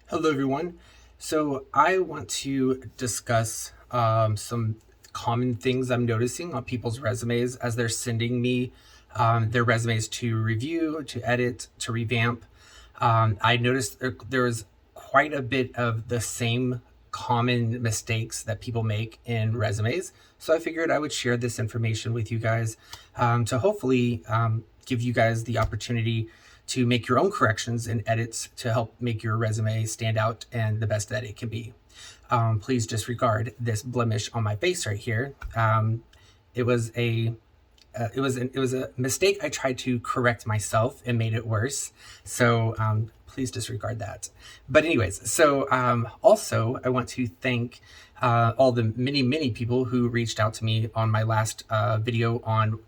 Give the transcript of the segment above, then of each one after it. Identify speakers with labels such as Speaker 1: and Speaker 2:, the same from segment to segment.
Speaker 1: Hello, everyone. So I want to discuss some common things I'm noticing on people's resumes as they're sending me their resumes to review, to edit, to revamp. I noticed there was quite a bit of the same common mistakes that people make in resumes. So I figured I would share this information with you guys to hopefully give you guys the opportunity to make your own corrections and edits to help make your resume stand out and the best that it can be. Please disregard this blemish on my face right here. It was a it was a mistake I tried to correct myself and made it worse. So please disregard that. But anyways, so also I want to thank all the many people who reached out to me on my last video on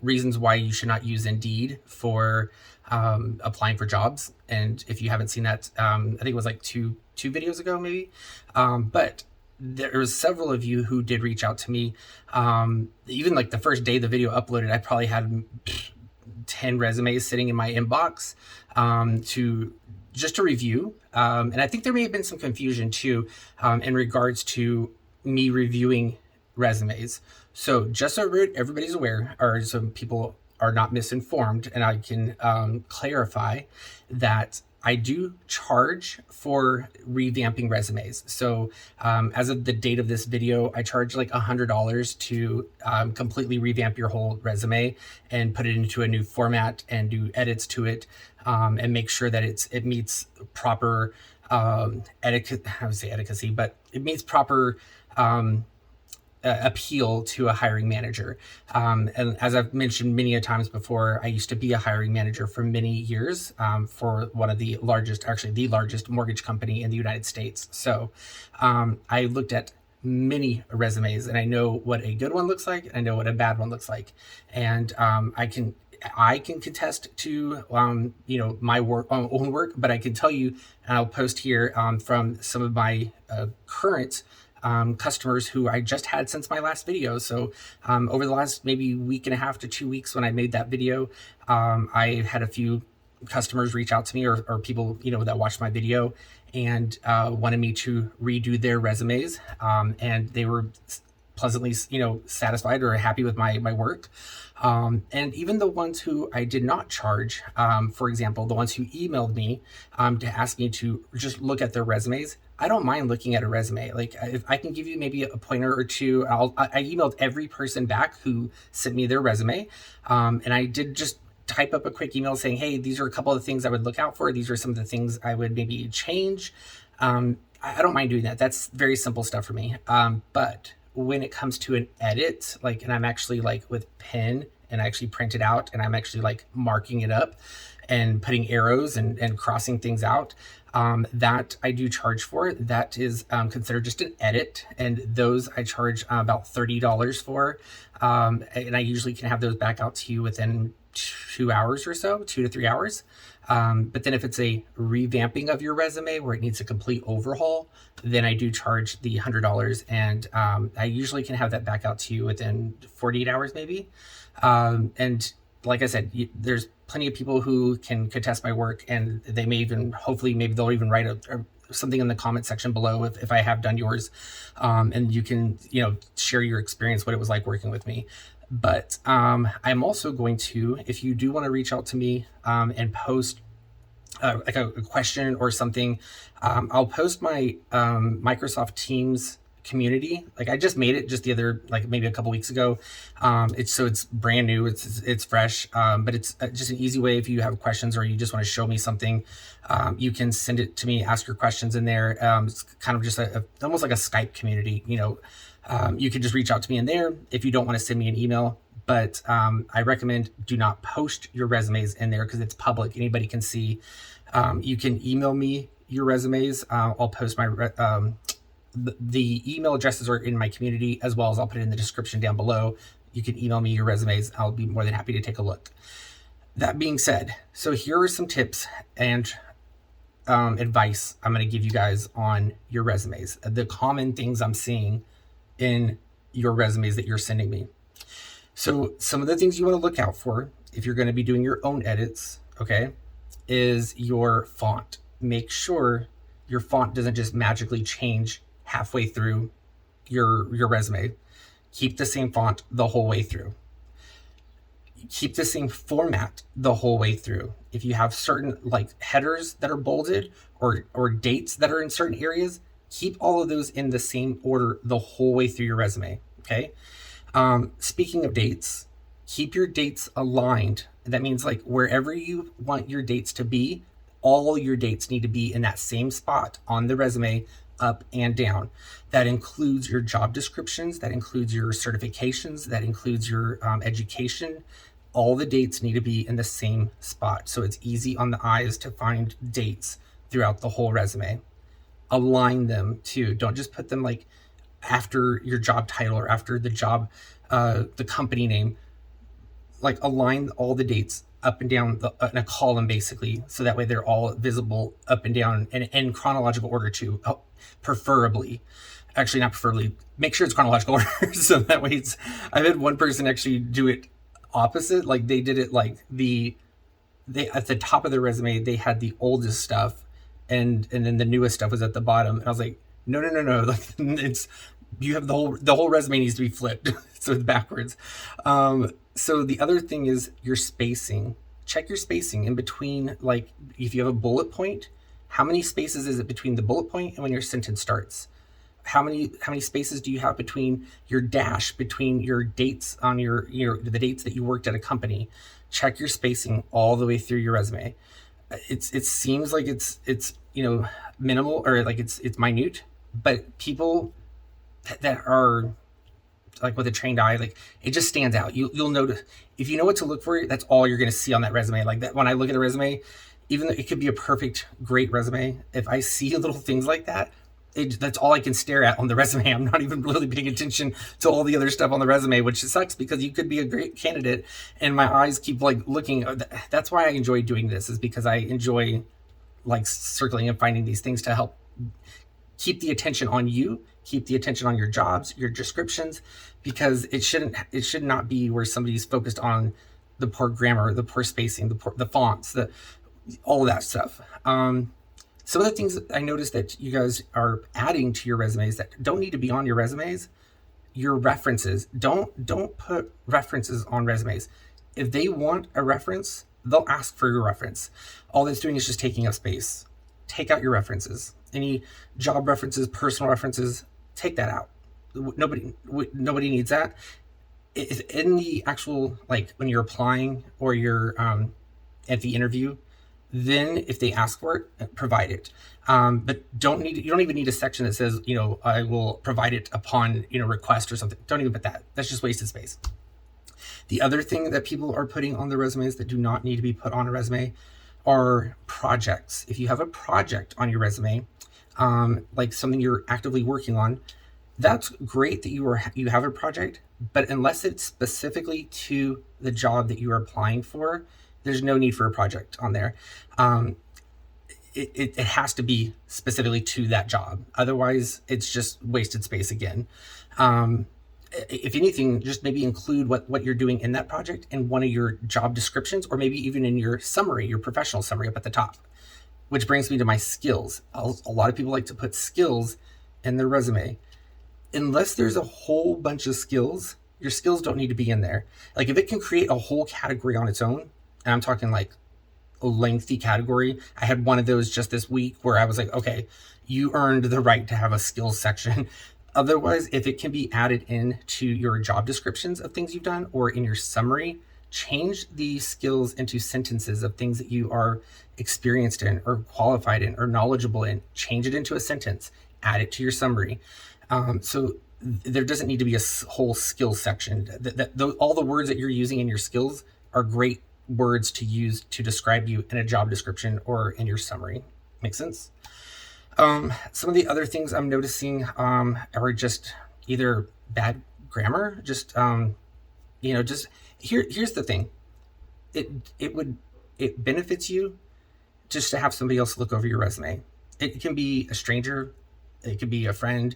Speaker 1: reasons why you should not use Indeed for applying for jobs. And if you haven't seen that, I think it was like two videos ago, maybe. But there was several of you who did reach out to me. Even like the first day the video uploaded, I probably had 10 resumes sitting in my inbox to review. And I think there may have been some confusion too in regards to me reviewing resumes. So just so everybody's aware, or some people are not misinformed, and I can clarify that I do charge for revamping resumes. So as of the date of this video, I charge like $100 to completely revamp your whole resume and put it into a new format and do edits to it and make sure that it meets proper etiquette. I would say etiquette, but it meets proper appeal to a hiring manager. And as I've mentioned many a times before, I used to be a hiring manager for many years for one of the largest, actually the largest mortgage company in the United States. So I looked at many resumes and I know what a good one looks like. And I know what a bad one looks like. And I can contest to my own work, but I can tell you, and I'll post here from some of my current customers who I just had since my last video. So over the last maybe week and a half to 2 weeks when I made that video, I had a few customers reach out to me or people that watched my video and wanted me to redo their resumes, and they were pleasantly satisfied or happy with my work. And even the ones who I did not charge, for example, the ones who emailed me to ask me to just look at their resumes, I don't mind looking at a resume. Like if I can give you maybe a pointer or two, I emailed every person back who sent me their resume. And I did just type up a quick email saying, hey, these are a couple of things I would look out for. These are some of the things I would maybe change. I don't mind doing that. That's very simple stuff for me. But when it comes to an edit, and I'm actually with pen and I actually print it out and I'm actually marking it up and putting arrows and crossing things out, that I do charge for. That is considered just an edit, and those I charge about $30 for, and I usually can have those back out to you within 2 hours or so, 2 to 3 hours. But then if it's a revamping of your resume where it needs a complete overhaul, then I do charge the $100, and I usually can have that back out to you within 48 hours maybe. And like I said, there's plenty of people who can contest my work, and they may even, hopefully, maybe they'll even write something in the comment section below if I have done yours, and you can, share your experience, what it was like working with me. But I'm also going to, if you do want to reach out to me and post like a question or something, I'll post my Microsoft Teams community. I just made it just the other, maybe a couple weeks ago. It's brand new, it's fresh, but it's just an easy way. If you have questions or you just want to show me something, you can send it to me, ask your questions in there. It's kind of just almost like a Skype community. You can just reach out to me in there if you don't want to send me an email. But I recommend do not post your resumes in there because it's public. Anybody can see. You can email me your resumes. I'll post my the email addresses are in my community, as well as I'll put it in the description down below. You can email me your resumes. I'll be more than happy to take a look. That being said, so here are some tips and advice I'm going to give you guys on your resumes. The common things I'm seeing in your resumes that you're sending me. So some of the things you want to look out for if you're going to be doing your own edits, okay, is your font. Make sure your font doesn't just magically change halfway through your resume. Keep the same font the whole way through. Keep the same format the whole way through. If you have certain like headers that are bolded or dates that are in certain areas, keep all of those in the same order the whole way through your resume. Okay. Speaking of dates, keep your dates aligned. That means like wherever you want your dates to be, all your dates need to be in that same spot on the resume, up and down. That includes your job descriptions, that includes your certifications, that includes your education. All the dates need to be in the same spot, so it's easy on the eyes to find dates throughout the whole resume. Align them too. Don't just put them like after your job title or after the job, the company name. Like align all the dates up and down in a column basically, so that way they're all visible up and down and in chronological order too. Preferably, actually not preferably, make sure it's chronological order. So that way I've had one person actually do it opposite. Like they did it like they at the top of their resume they had the oldest stuff, and then the newest stuff was at the bottom. And I was like, no, like it's, you have the whole resume needs to be flipped. So it's backwards. So the other thing is your spacing. Check your spacing in between. Like if you have a bullet point, how many spaces is it between the bullet point and when your sentence starts? How many spaces do you have between your dash, between your dates on the dates that you worked at a company? Check your spacing all the way through your resume. It seems like it's minimal, or like it's minute, but people that are like with a trained eye, like it just stands out. You'll notice if you know what to look for. That's all you're going to see on that resume. Like that, when I look at a resume, even though it could be a perfect, great resume, if I see little things like that, that's all I can stare at on the resume. I'm not even really paying attention to all the other stuff on the resume, which sucks because you could be a great candidate and my eyes keep like looking. That's why I enjoy doing this, is because I enjoy like circling and finding these things to help keep the attention on you, keep the attention on your jobs, your descriptions, because it should not be where somebody's focused on the poor grammar, the poor spacing, the fonts, all of that stuff. Some of the things that I noticed that you guys are adding to your resumes that don't need to be on your resumes, your references. Don't put references on resumes. If they want a reference, they'll ask for your reference. All that's doing is just taking up space. Take out your references. Any job references, personal references, take that out. Nobody needs that. In the actual, like when you're applying or you're at the interview, then if they ask for it, provide it. But you don't even need a section that says, I will provide it upon, request or something. Don't even put that. That's just wasted space. The other thing that people are putting on their resumes that do not need to be put on a resume are projects. If you have a project on your resume, like something you're actively working on, that's great that you have a project, but unless it's specifically to the job that you are applying for, there's no need for a project on there. It has to be specifically to that job. Otherwise, it's just wasted space again. If anything, just maybe include what you're doing in that project in one of your job descriptions, or maybe even in your summary, your professional summary up at the top. Which brings me to my skills. A lot of people like to put skills in their resume. Unless there's a whole bunch of skills, your skills don't need to be in there. Like if it can create a whole category on its own, and I'm talking like a lengthy category. I had one of those just this week where I was like, okay, you earned the right to have a skills section. Otherwise, if it can be added into your job descriptions of things you've done or in your summary, change the skills into sentences of things that you are experienced in or qualified in or knowledgeable in. Change it into a sentence, add it to your summary. So there doesn't need to be a whole skills section. All the words that you're using in your skills are great words to use to describe you in a job description or in your summary. Make sense? Some of the other things I'm noticing are just either bad grammar, just here's the thing. It benefits you just to have somebody else look over your resume. It can be a stranger, it could be a friend,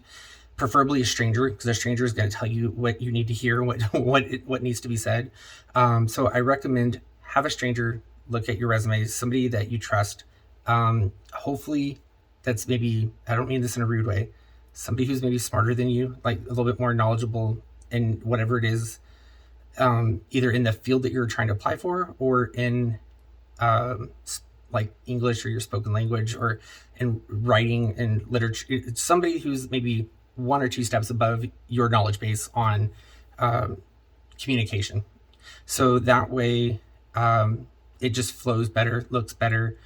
Speaker 1: preferably a stranger, because a stranger is going to tell you what you need to hear, what needs to be said. So I recommend have a stranger look at your resume, somebody that you trust. Hopefully that's maybe, I don't mean this in a rude way, somebody who's maybe smarter than you, like a little bit more knowledgeable in whatever it is, either in the field that you're trying to apply for, or in um, like English or your spoken language, or in writing and literature. It's somebody who's maybe one or two steps above your knowledge base on um, communication. So that way, it just flows better, looks better.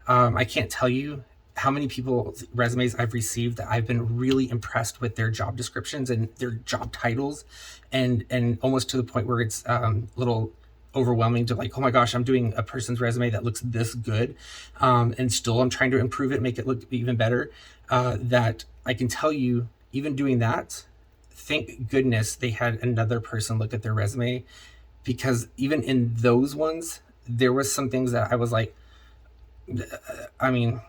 Speaker 1: I can't tell you how many people's resumes I've received that I've been really impressed with their job descriptions and their job titles, and almost to the point where it's a little overwhelming to like, oh my gosh, I'm doing a person's resume that looks this good, and still I'm trying to improve it, make it look even better. That I can tell you, even doing that, thank goodness they had another person look at their resume, because even in those ones, there was some things that I was like, I mean,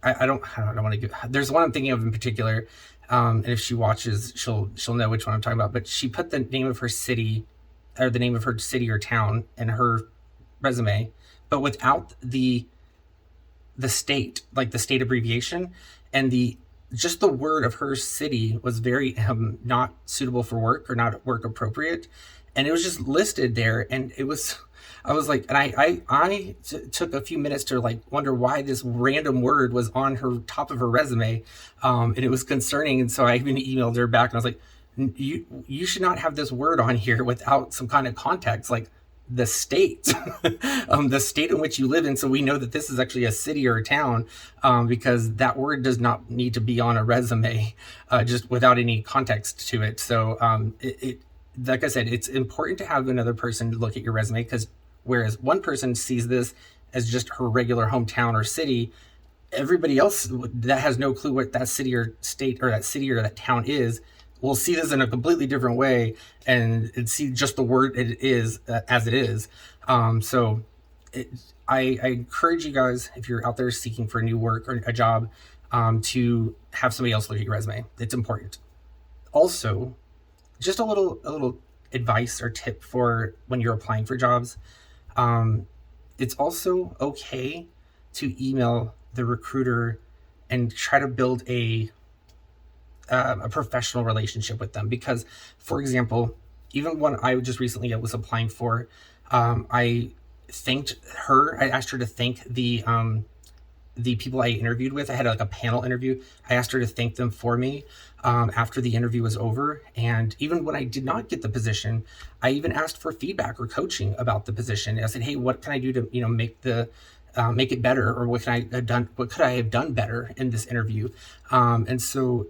Speaker 1: I don't want to give. There's one I'm thinking of in particular, and if she watches, she'll know which one I'm talking about. But she put the name of her city, or the name of her city or town, in her resume, but without the state, like the state abbreviation, and the just the word of her city was very not suitable for work, or not work appropriate, and it was just listed there, and it was. I was like, and took a few minutes to like wonder why this random word was on her top of her resume, and it was concerning. And so I even emailed her back, and I was like, you should not have this word on here without some kind of context, like the state, the state in which you live in, so we know that this is actually a city or a town, because that word does not need to be on a resume, just without any context to it. So like I said, it's important to have another person look at your resume, because whereas one person sees this as just her regular hometown or city, everybody else that has no clue what that city or state, or that city or that town is, will see this in a completely different way, and see just the word it is, as it is. So I encourage you guys, if you're out there seeking for a new work or a job, to have somebody else look at your resume. It's important. Also, just a little advice or tip for when you're applying for jobs. It's also okay to email the recruiter and try to build a professional relationship with them, because, for example, even when I just recently was applying for, I thanked her. I asked her to thank the people I interviewed with. I had like a panel interview. I asked her to thank them for me, after the interview was over. And even when I did not get the position, I even asked for feedback or coaching about the position. I said, hey, what can I do to, make it better, or what could I have done better in this interview? And so,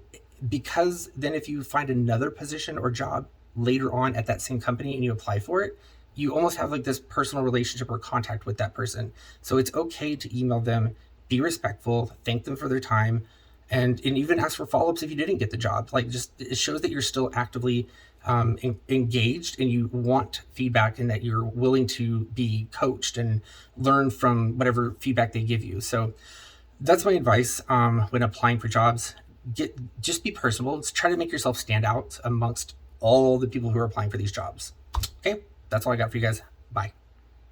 Speaker 1: because then if you find another position or job later on at that same company and you apply for it, you almost have like this personal relationship or contact with that person. So it's okay to email them, be respectful, thank them for their time, and even ask for follow-ups if you didn't get the job. Like, just, it shows that you're still actively engaged, and you want feedback, and that you're willing to be coached and learn from whatever feedback they give you. So that's my advice when applying for jobs. Just be personable. Let's try to make yourself stand out amongst all the people who are applying for these jobs. Okay, that's all I got for you guys. Bye.